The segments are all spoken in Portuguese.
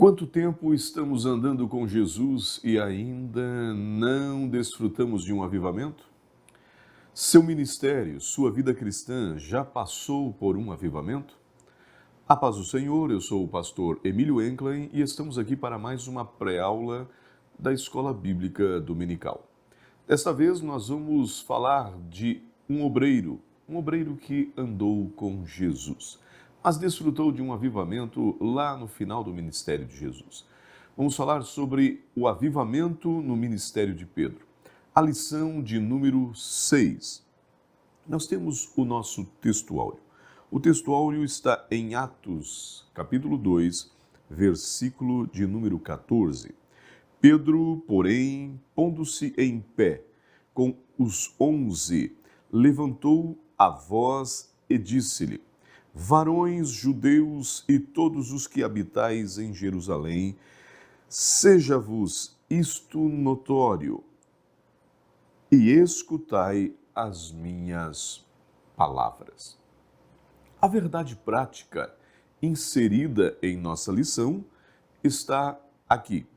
Quanto tempo estamos andando com Jesus e ainda não desfrutamos de um avivamento? Seu ministério, sua vida cristã já passou por um avivamento? A paz do Senhor, eu sou o pastor Emílio Enclein e estamos aqui para mais uma pré-aula da Escola Bíblica Dominical. Desta vez nós vamos falar de um obreiro que andou com Jesus, mas desfrutou de um avivamento lá no final do ministério de Jesus. Vamos falar sobre o avivamento no ministério de Pedro. A lição de número 6. Nós temos o nosso textuário. O textuário está em Atos, capítulo 2, versículo de número 14. Pedro, porém, pondo-se em pé com os 11, levantou a voz e disse-lhe: Varões judeus e todos os que habitais em Jerusalém, seja-vos isto notório, e escutai as minhas palavras. A verdade prática inserida em nossa lição está aqui,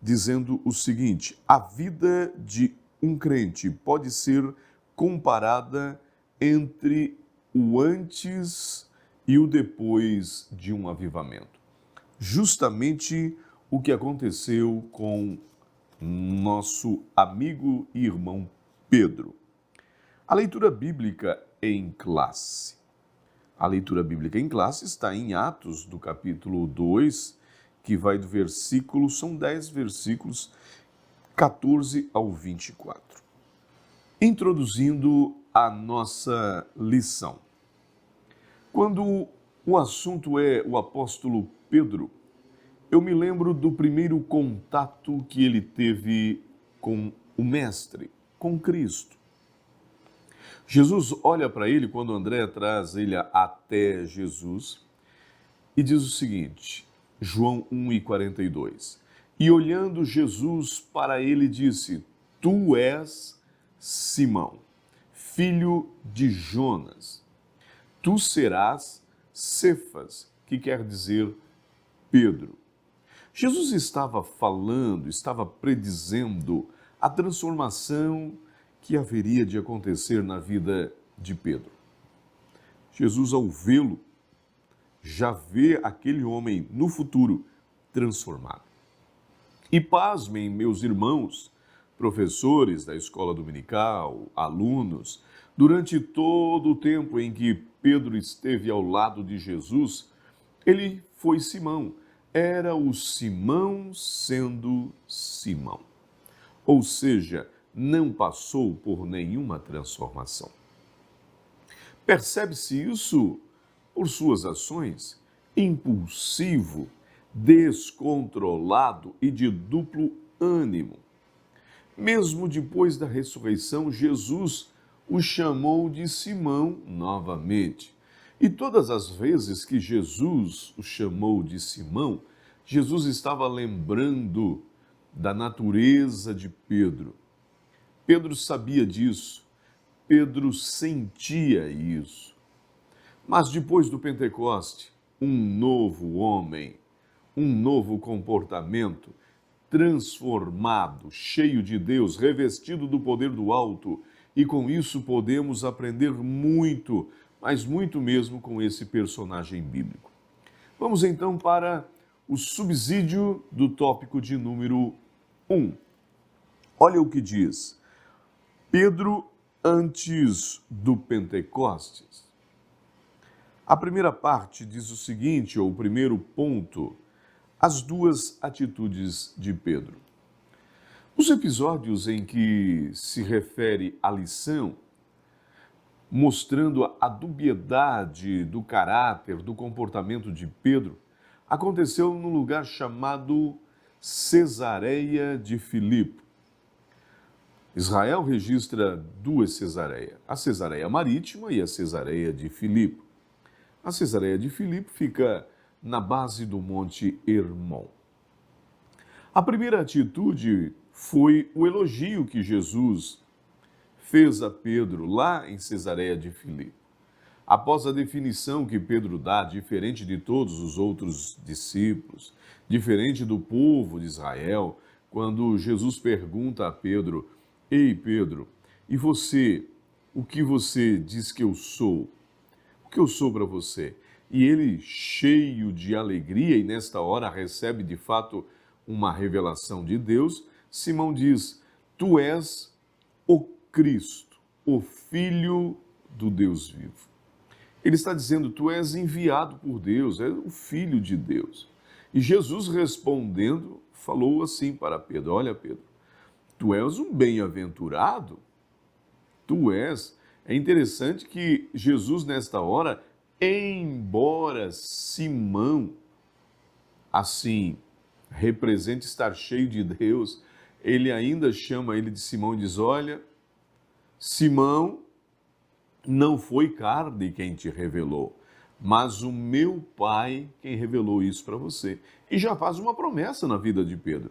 dizendo o seguinte: a vida de um crente pode ser comparada entre o antes e o depois de um avivamento. Justamente o que aconteceu com nosso amigo e irmão Pedro. A leitura bíblica em classe. A leitura bíblica em classe está em Atos, do capítulo 2, que vai do versículo, são 10 versículos, 14 ao 24. Introduzindo a nossa lição. Quando o assunto é o apóstolo Pedro, eu me lembro do primeiro contato que ele teve com o Mestre, com Cristo. Jesus olha para ele quando André traz ele até Jesus e diz o seguinte, João 1:42. E olhando Jesus para ele disse: Tu és Simão, filho de Jonas. Tu serás Cefas, que quer dizer Pedro. Jesus estava falando, estava predizendo a transformação que haveria de acontecer na vida de Pedro. Jesus, ao vê-lo, já vê aquele homem no futuro transformado. E pasmem, meus irmãos, professores da escola dominical, alunos, durante todo o tempo em que Pedro esteve ao lado de Jesus, ele foi Simão. Era o Simão sendo Simão. Ou seja, não passou por nenhuma transformação. Percebe-se isso por suas ações? Impulsivo, descontrolado e de duplo ânimo. Mesmo depois da ressurreição, Jesus o chamou de Simão novamente. E todas as vezes que Jesus o chamou de Simão, Jesus estava lembrando da natureza de Pedro. Pedro sabia disso, Pedro sentia isso. Mas depois do Pentecoste, um novo homem, um novo comportamento, transformado, cheio de Deus, revestido do poder do alto, e com isso podemos aprender muito, mas muito mesmo com esse personagem bíblico. Vamos então para o subsídio do tópico de número 1. Olha o que diz. Pedro antes do Pentecostes. A primeira parte diz o seguinte, ou o primeiro ponto, as duas atitudes de Pedro. Os episódios em que se refere à lição, mostrando a dubiedade do caráter, do comportamento de Pedro, aconteceu num lugar chamado Cesareia de Filipe. Israel registra duas Cesareias, a Cesareia Marítima e a Cesareia de Filipe. A Cesareia de Filipe fica na base do Monte Hermon. A primeira atitude foi o elogio que Jesus fez a Pedro lá em Cesareia de Filipe. Após a definição que Pedro dá, diferente de todos os outros discípulos, diferente do povo de Israel, quando Jesus pergunta a Pedro: Ei, Pedro, e você, o que você diz que eu sou? O que eu sou para você? E ele, cheio de alegria, e nesta hora recebe de fato uma revelação de Deus, Simão diz: Tu és o Cristo, o Filho do Deus vivo. Ele está dizendo: Tu és enviado por Deus, é o Filho de Deus. E Jesus respondendo, falou assim para Pedro: Olha, Pedro, tu és um bem-aventurado, tu és. É interessante que Jesus, nesta hora, embora Simão, assim, represente estar cheio de Deus, ele ainda chama ele de Simão e diz: Olha, Simão, não foi carne quem te revelou, mas o meu Pai quem revelou isso para você. E já faz uma promessa na vida de Pedro: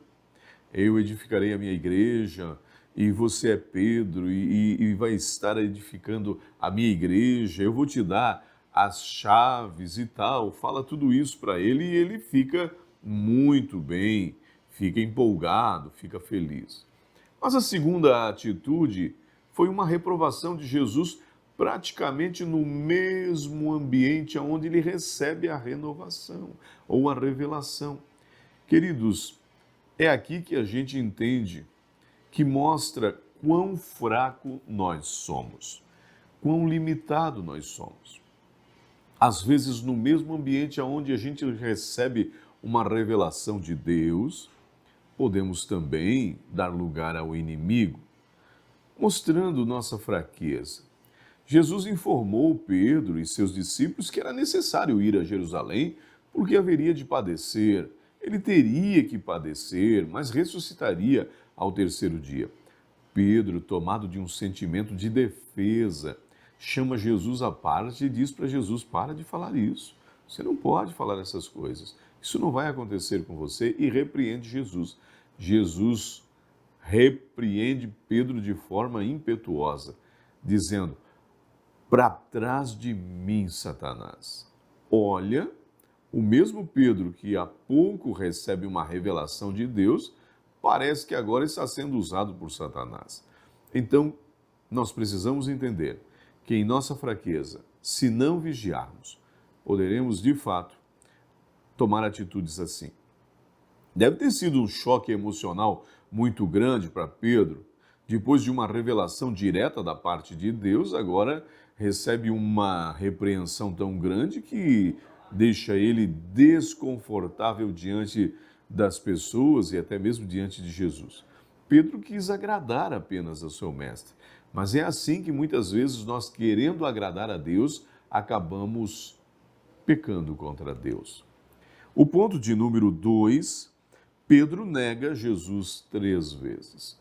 Eu edificarei a minha igreja, e você é Pedro, e vai estar edificando a minha igreja, eu vou te dar as chaves e tal. Fala tudo isso para ele e ele fica muito bem, fica empolgado, fica feliz. Mas a segunda atitude foi uma reprovação de Jesus praticamente no mesmo ambiente onde ele recebe a renovação ou a revelação. Queridos, é aqui que a gente entende, que mostra quão fraco nós somos, quão limitado nós somos. Às vezes, no mesmo ambiente onde a gente recebe uma revelação de Deus, podemos também dar lugar ao inimigo, mostrando nossa fraqueza. Jesus informou Pedro e seus discípulos que era necessário ir a Jerusalém porque haveria de padecer. Ele teria que padecer, mas ressuscitaria ao terceiro dia. Pedro, tomado de um sentimento de defesa, chama Jesus à parte e diz para Jesus: para de falar isso. Você não pode falar essas coisas. Isso não vai acontecer com você, e repreende Jesus. Jesus repreende Pedro de forma impetuosa, dizendo: para trás de mim, Satanás. Olha, o mesmo Pedro que há pouco recebe uma revelação de Deus, parece que agora está sendo usado por Satanás. Então, nós precisamos entender que em nossa fraqueza, se não vigiarmos, poderemos de fato tomar atitudes assim. Deve ter sido um choque emocional muito grande para Pedro. Depois de uma revelação direta da parte de Deus, agora recebe uma repreensão tão grande que deixa ele desconfortável diante das pessoas e até mesmo diante de Jesus. Pedro quis agradar apenas ao seu mestre, mas é assim que muitas vezes nós, querendo agradar a Deus, acabamos pecando contra Deus. O ponto de número 2, Pedro nega Jesus 3 vezes.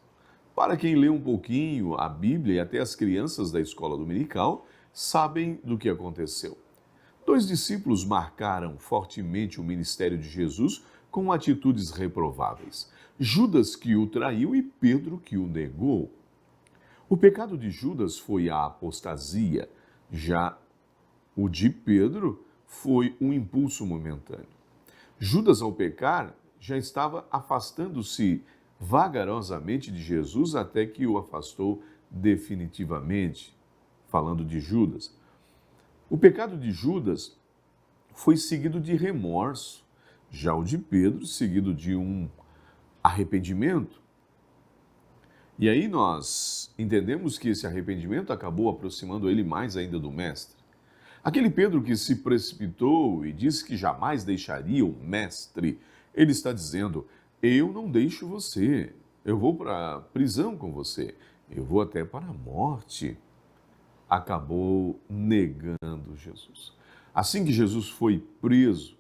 Para quem lê um pouquinho a Bíblia, e até as crianças da escola dominical sabem do que aconteceu. 2 discípulos marcaram fortemente o ministério de Jesus com atitudes reprováveis: Judas, que o traiu, e Pedro, que o negou. O pecado de Judas foi a apostasia, já o de Pedro foi um impulso momentâneo. Judas, ao pecar, já estava afastando-se vagarosamente de Jesus até que o afastou definitivamente, falando de Judas. O pecado de Judas foi seguido de remorso, já o de Pedro seguido de um arrependimento. E aí nós entendemos que esse arrependimento acabou aproximando ele mais ainda do Mestre. Aquele Pedro que se precipitou e disse que jamais deixaria o Mestre, ele está dizendo: eu não deixo você, eu vou para a prisão com você, eu vou até para a morte. Acabou negando Jesus. Assim que Jesus foi preso,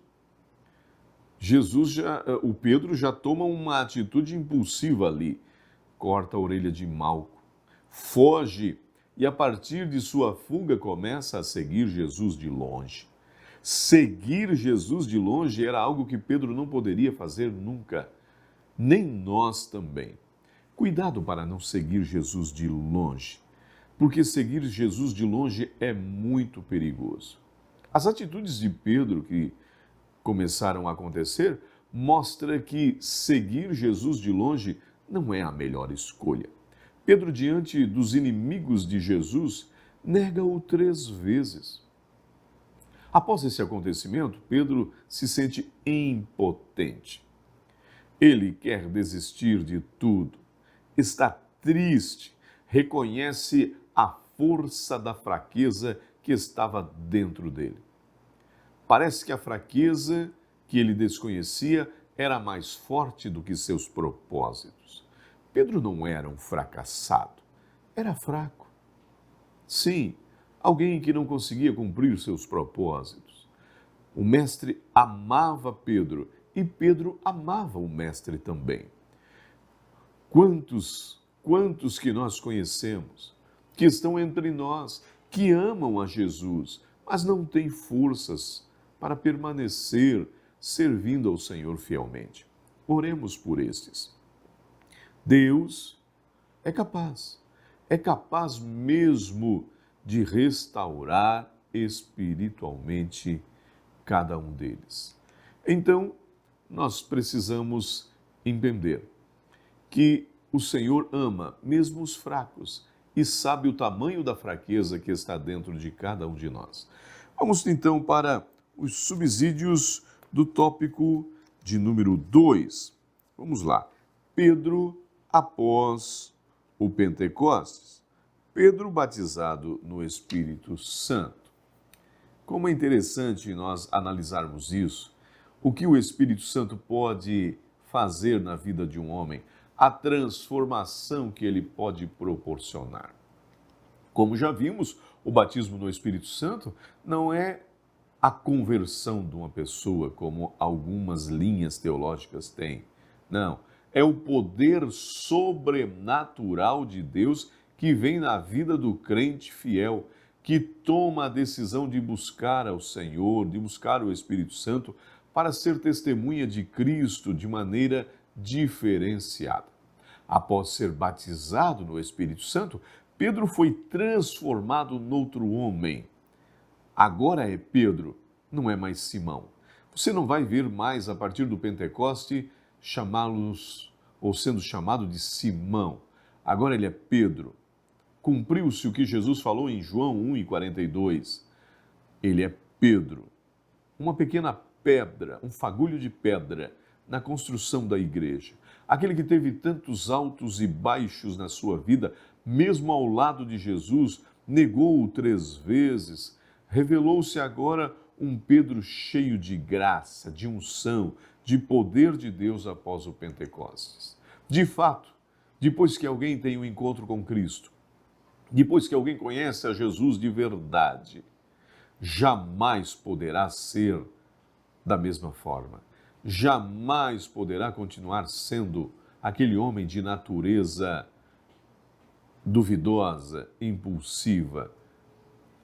o Pedro já toma uma atitude impulsiva ali, corta a orelha de Malco, foge e a partir de sua fuga começa a seguir Jesus de longe. Seguir Jesus de longe era algo que Pedro não poderia fazer nunca, nem nós também. Cuidado para não seguir Jesus de longe. porque seguir Jesus de longe é muito perigoso. As atitudes de Pedro que começaram a acontecer mostra que seguir Jesus de longe não é a melhor escolha. Pedro, diante dos inimigos de Jesus, nega-o 3 vezes. Após esse acontecimento, Pedro se sente impotente. Ele quer desistir de tudo, está triste, reconhece a força da fraqueza que estava dentro dele. Parece que a fraqueza que ele desconhecia era mais forte do que seus propósitos. Pedro não era um fracassado, era fraco. Sim, alguém que não conseguia cumprir seus propósitos. O mestre amava Pedro e Pedro amava o mestre também. Quantos que nós conhecemos, que estão entre nós, que amam a Jesus, mas não têm forças para permanecer servindo ao Senhor fielmente. Oremos por estes. Deus é capaz mesmo de restaurar espiritualmente cada um deles. Então, nós precisamos entender que o Senhor ama mesmo os fracos e sabe o tamanho da fraqueza que está dentro de cada um de nós. Vamos então para os subsídios do tópico de número 2. Vamos lá. Pedro após o Pentecostes. Pedro batizado no Espírito Santo. Como é interessante nós analisarmos isso, o que o Espírito Santo pode fazer na vida de um homem, a transformação que ele pode proporcionar. Como já vimos, o batismo no Espírito Santo não é a conversão de uma pessoa, como algumas linhas teológicas têm. Não, é o poder sobrenatural de Deus que vem na vida do crente fiel, que toma a decisão de buscar ao Senhor, de buscar o Espírito Santo, para ser testemunha de Cristo de maneira diferenciada. Após ser batizado no Espírito Santo, Pedro foi transformado noutro homem. Agora é Pedro, não é mais Simão. Você não vai ver mais, a partir do Pentecoste, chamá-los ou sendo chamado de Simão. Agora ele é Pedro. Cumpriu-se o que Jesus falou em João 1:42. Ele é Pedro. Uma pequena pedra, um fagulho de pedra na construção da igreja. Aquele que teve tantos altos e baixos na sua vida, mesmo ao lado de Jesus, negou-o 3 vezes, revelou-se agora um Pedro cheio de graça, de unção, de poder de Deus após o Pentecostes. De fato, depois que alguém tem um encontro com Cristo, depois que alguém conhece a Jesus de verdade, jamais poderá ser da mesma forma. Jamais poderá continuar sendo aquele homem de natureza duvidosa, impulsiva.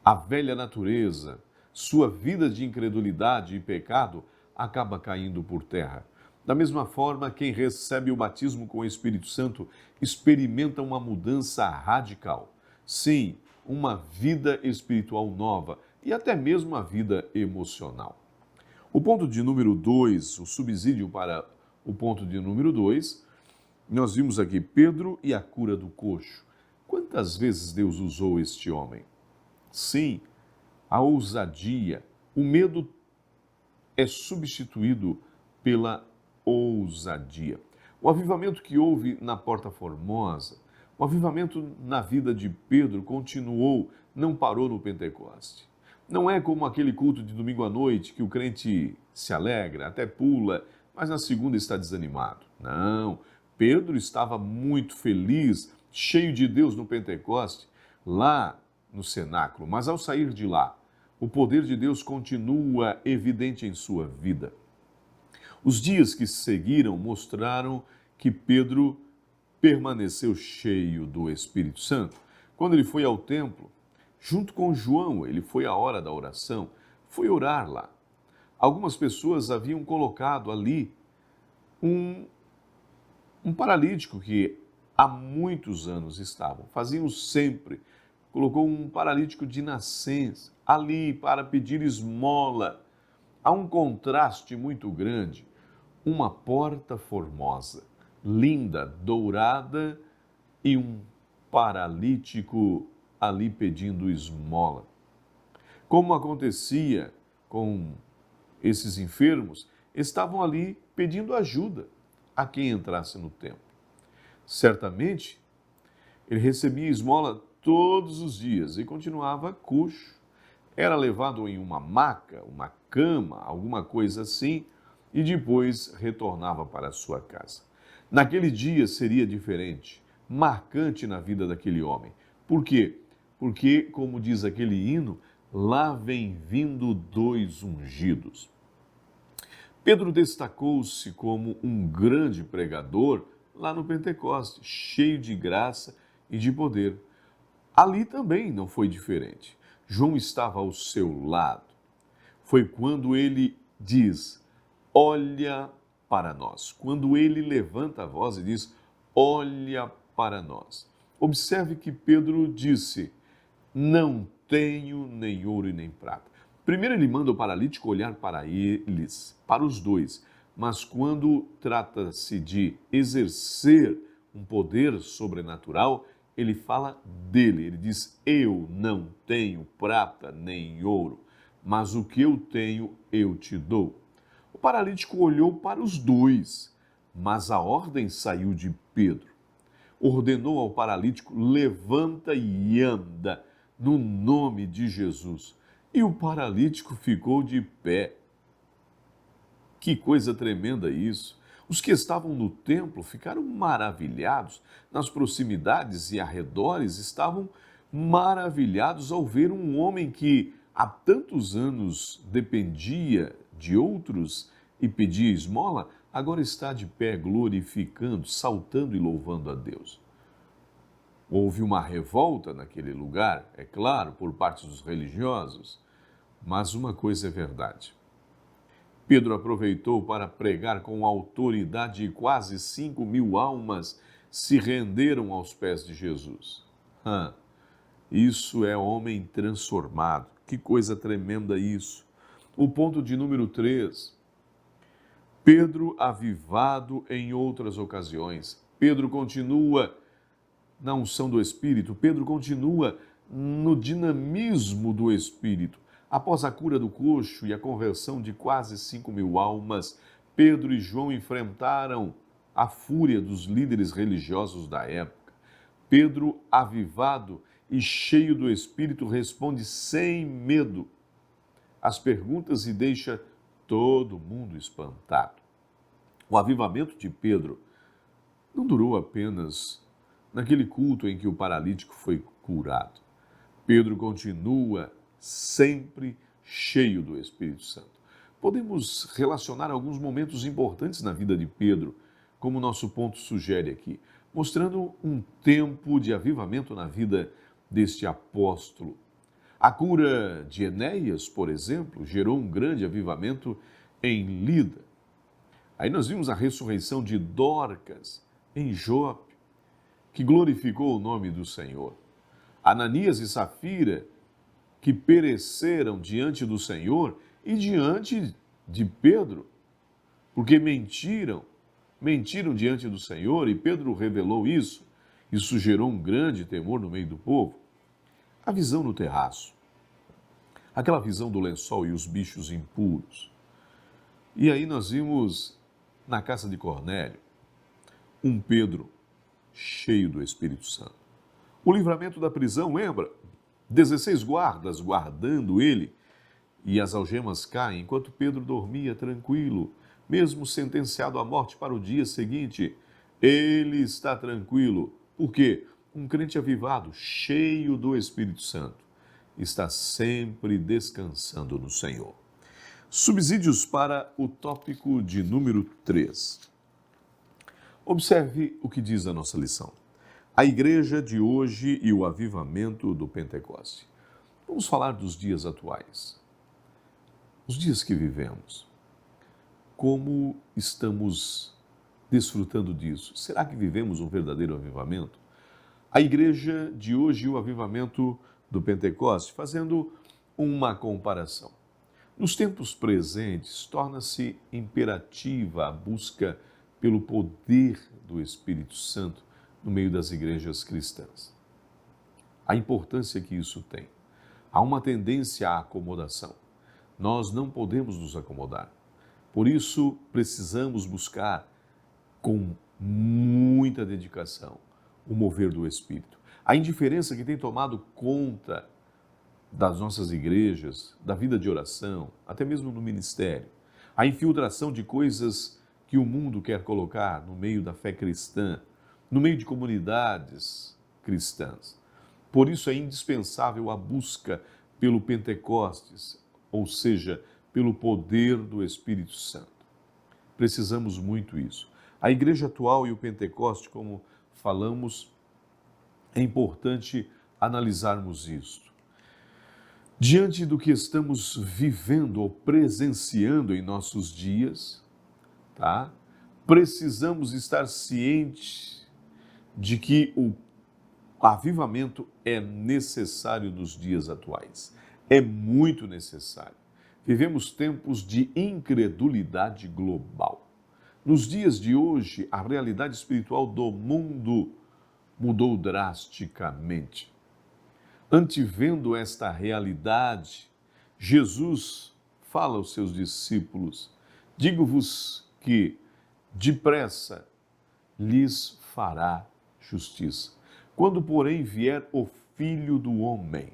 A velha natureza, sua vida de incredulidade e pecado acaba caindo por terra. Da mesma forma, quem recebe o batismo com o Espírito Santo experimenta uma mudança radical. Sim, uma vida espiritual nova e até mesmo uma vida emocional. O ponto de número 2, o subsídio para o ponto de número 2, nós vimos aqui Pedro e a cura do coxo. Quantas vezes Deus usou este homem? Sim, a ousadia, o medo é substituído pela ousadia. O avivamento que houve na Porta Formosa, o avivamento na vida de Pedro continuou, não parou no Pentecoste. Não é como aquele culto de domingo à noite que o crente se alegra, até pula, mas na segunda está desanimado. Não, Pedro estava muito feliz, cheio de Deus no Pentecoste, lá no cenáculo, mas ao sair de lá, o poder de Deus continua evidente em sua vida. Os dias que seguiram mostraram que Pedro permaneceu cheio do Espírito Santo. Quando ele foi ao templo, junto com João, ele foi à hora da oração, foi orar lá. Algumas pessoas haviam colocado ali um paralítico que há muitos anos estavam, faziam sempre colocou um paralítico de nascença ali para pedir esmola. Há um contraste muito grande. Uma porta formosa, linda, dourada e um paralítico ali pedindo esmola. Como acontecia com esses enfermos, estavam ali pedindo ajuda a quem entrasse no templo. Certamente, ele recebia esmola todos os dias e continuava coxo. Era levado em uma maca, uma cama, alguma coisa assim, e depois retornava para a sua casa. Naquele dia seria diferente, marcante na vida daquele homem. Por quê? Porque, como diz aquele hino, lá vem vindo dois ungidos. Pedro destacou-se como um grande pregador lá no Pentecostes, cheio de graça e de poder. Ali também não foi diferente. João estava ao seu lado. Foi quando ele diz: olha para nós. Quando ele levanta a voz e diz: olha para nós. Observe que Pedro disse: não tenho nem ouro e nem prata. Primeiro ele manda o paralítico olhar para eles, para os dois. Mas quando trata-se de exercer um poder sobrenatural, ele fala dele. Ele diz: eu não tenho prata nem ouro, mas o que eu tenho eu te dou. O paralítico olhou para os dois, mas a ordem saiu de Pedro. Ordenou ao paralítico: levanta e anda, no nome de Jesus. E o paralítico ficou de pé. Que coisa tremenda isso! Os que estavam no templo ficaram maravilhados. Nas proximidades e arredores estavam maravilhados ao ver um homem que há tantos anos dependia de outros e pedia esmola, agora está de pé glorificando, saltando e louvando a Deus. Houve uma revolta naquele lugar, é claro, por parte dos religiosos, mas uma coisa é verdade. Pedro aproveitou para pregar com autoridade e quase 5.000 almas se renderam aos pés de Jesus. Isso é homem transformado. Que coisa tremenda isso. O ponto de número 3. Pedro avivado em outras ocasiões. Pedro continua na unção do Espírito. Pedro continua no dinamismo do Espírito. Após a cura do coxo e a conversão de quase 5.000 almas, Pedro e João enfrentaram a fúria dos líderes religiosos da época. Pedro, avivado e cheio do Espírito, responde sem medo às perguntas e deixa todo mundo espantado. O avivamento de Pedro não durou apenas naquele culto em que o paralítico foi curado. Pedro continua sempre cheio do Espírito Santo. Podemos relacionar alguns momentos importantes na vida de Pedro, como o nosso ponto sugere aqui, mostrando um tempo de avivamento na vida deste apóstolo. A cura de Enéas, por exemplo, gerou um grande avivamento em Lida. Aí nós vimos a ressurreição de Dorcas em Jope, que glorificou o nome do Senhor. Ananias e Safira, que pereceram diante do Senhor e diante de Pedro, porque mentiram diante do Senhor e Pedro revelou isso. Isso gerou um grande temor no meio do povo. A visão no terraço, aquela visão do lençol e os bichos impuros. E aí nós vimos na casa de Cornélio um Pedro cheio do Espírito Santo. O livramento da prisão, lembra? 16 guardas guardando ele e as algemas caem enquanto Pedro dormia tranquilo, mesmo sentenciado à morte para o dia seguinte. Ele está tranquilo. Por quê? Um crente avivado, cheio do Espírito Santo, está sempre descansando no Senhor. Subsídios para o tópico de número 3. Observe o que diz a nossa lição. A igreja de hoje e o avivamento do Pentecoste. Vamos falar dos dias atuais. Os dias que vivemos. Como estamos desfrutando disso? Será que vivemos um verdadeiro avivamento? A igreja de hoje e o avivamento do Pentecoste, fazendo uma comparação. Nos tempos presentes, torna-se imperativa a busca pelo poder do Espírito Santo no meio das igrejas cristãs. A importância que isso tem. Há uma tendência à acomodação. Nós não podemos nos acomodar. Por isso, precisamos buscar com muita dedicação o mover do Espírito. A indiferença que tem tomado conta das nossas igrejas, da vida de oração, até mesmo no ministério. A infiltração de coisas que o mundo quer colocar no meio da fé cristã, no meio de comunidades cristãs. Por isso é indispensável a busca pelo Pentecostes, ou seja, pelo poder do Espírito Santo. Precisamos muito isso. A igreja atual e o Pentecoste, como falamos, é importante analisarmos isto. Diante do que estamos vivendo ou presenciando em nossos dias, precisamos estar cientes de que o avivamento é necessário nos dias atuais. É muito necessário. Vivemos tempos de incredulidade global. Nos dias de hoje, a realidade espiritual do mundo mudou drasticamente. Antevendo esta realidade, Jesus fala aos seus discípulos: digo-vos que depressa lhes fará justiça. Quando, porém, vier o Filho do Homem,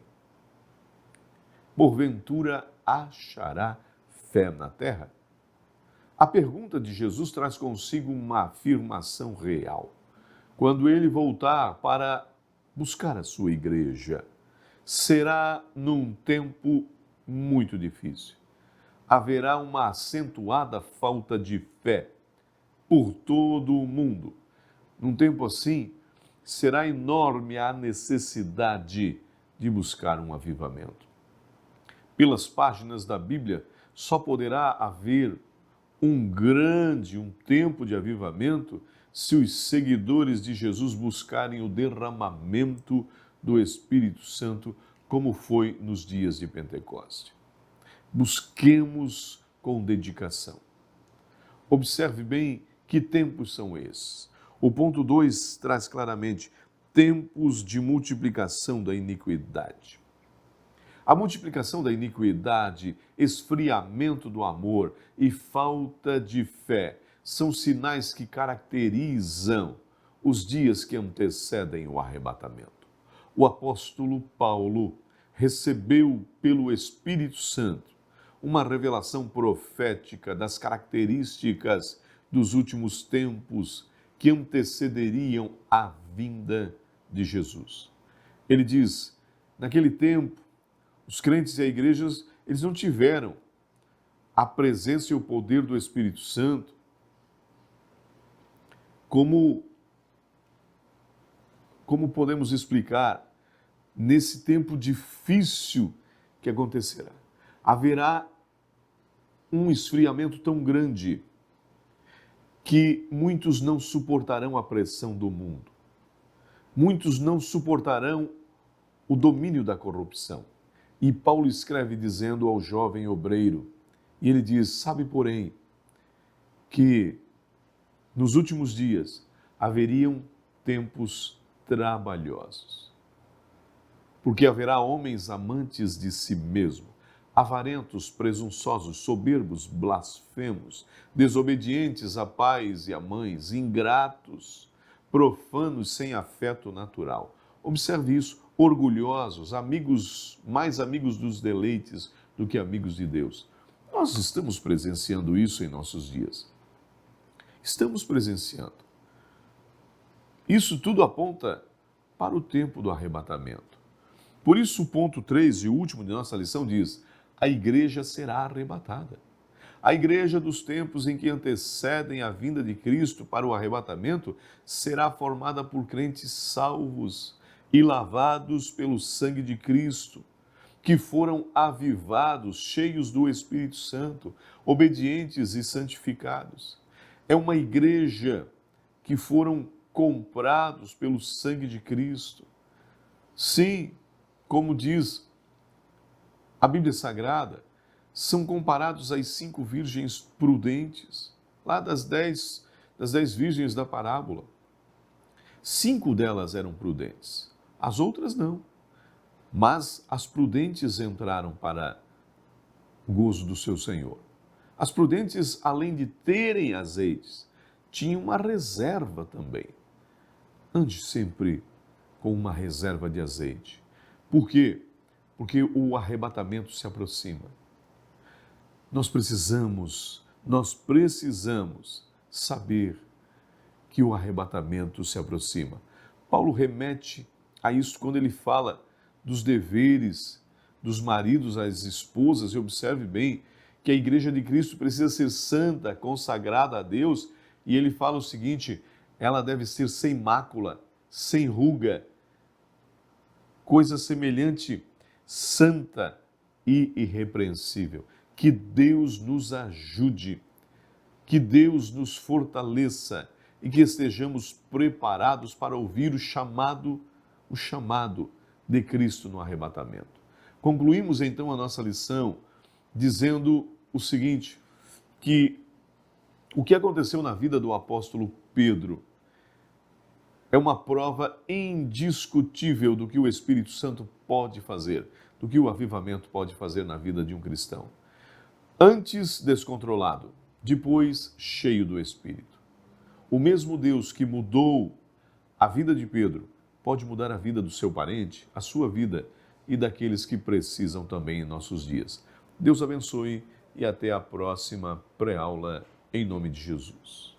porventura achará fé na terra? A pergunta de Jesus traz consigo uma afirmação real. Quando ele voltar para buscar a sua igreja, será num tempo muito difícil. Haverá uma acentuada falta de fé por todo o mundo. Num tempo assim, será enorme a necessidade de buscar um avivamento. Pelas páginas da Bíblia, só poderá haver um tempo de avivamento se os seguidores de Jesus buscarem o derramamento do Espírito Santo, como foi nos dias de Pentecoste. Busquemos com dedicação. Observe bem que tempos são esses. O ponto 2 traz claramente tempos de multiplicação da iniquidade. A multiplicação da iniquidade, esfriamento do amor e falta de fé são sinais que caracterizam os dias que antecedem o arrebatamento. O apóstolo Paulo recebeu pelo Espírito Santo uma revelação profética das características dos últimos tempos que antecederiam a vinda de Jesus. Ele diz, naquele tempo, os crentes e as igrejas, eles não tiveram a presença e o poder do Espírito Santo como podemos explicar nesse tempo difícil que acontecerá. Haverá um esfriamento tão grande que muitos não suportarão a pressão do mundo. Muitos não suportarão o domínio da corrupção. E Paulo escreve dizendo ao jovem obreiro, e ele diz, sabe, porém, que nos últimos dias haveriam tempos trabalhosos. Porque haverá homens amantes de si mesmo, avarentos, presunçosos, soberbos, blasfemos, desobedientes a pais e a mães, ingratos, profanos, sem afeto natural. Observe isso, orgulhosos, mais amigos dos deleites do que amigos de Deus. Nós estamos presenciando isso em nossos dias. Estamos presenciando. Isso tudo aponta para o tempo do arrebatamento. Por isso, o ponto 3 e último de nossa lição diz, a igreja será arrebatada. A igreja dos tempos em que antecedem a vinda de Cristo para o arrebatamento será formada por crentes salvos e lavados pelo sangue de Cristo, que foram avivados, cheios do Espírito Santo, obedientes e santificados. É uma igreja que foram comprados pelo sangue de Cristo. Sim, como diz a Bíblia Sagrada, são comparados às 5 virgens prudentes, lá das 10 virgens da parábola. 5 delas eram prudentes, as outras não. Mas as prudentes entraram para o gozo do seu Senhor. As prudentes, além de terem azeites, tinham uma reserva também. Ande sempre com uma reserva de azeite. Por quê? Porque o arrebatamento se aproxima. Nós precisamos saber que o arrebatamento se aproxima. Paulo remete a isso quando ele fala dos deveres dos maridos às esposas, e observe bem que a igreja de Cristo precisa ser santa, consagrada a Deus, e ele fala o seguinte: ela deve ser sem mácula, sem ruga, coisa semelhante, santa e irrepreensível. Que Deus nos ajude, que Deus nos fortaleça e que estejamos preparados para ouvir o chamado de Cristo no arrebatamento. Concluímos então a nossa lição dizendo o seguinte, que o que aconteceu na vida do apóstolo Pedro é uma prova indiscutível do que o Espírito Santo pode fazer, do que o avivamento pode fazer na vida de um cristão. Antes descontrolado, depois cheio do Espírito. O mesmo Deus que mudou a vida de Pedro pode mudar a vida do seu parente, a sua vida e daqueles que precisam também em nossos dias. Deus abençoe e até a próxima pré-aula em nome de Jesus.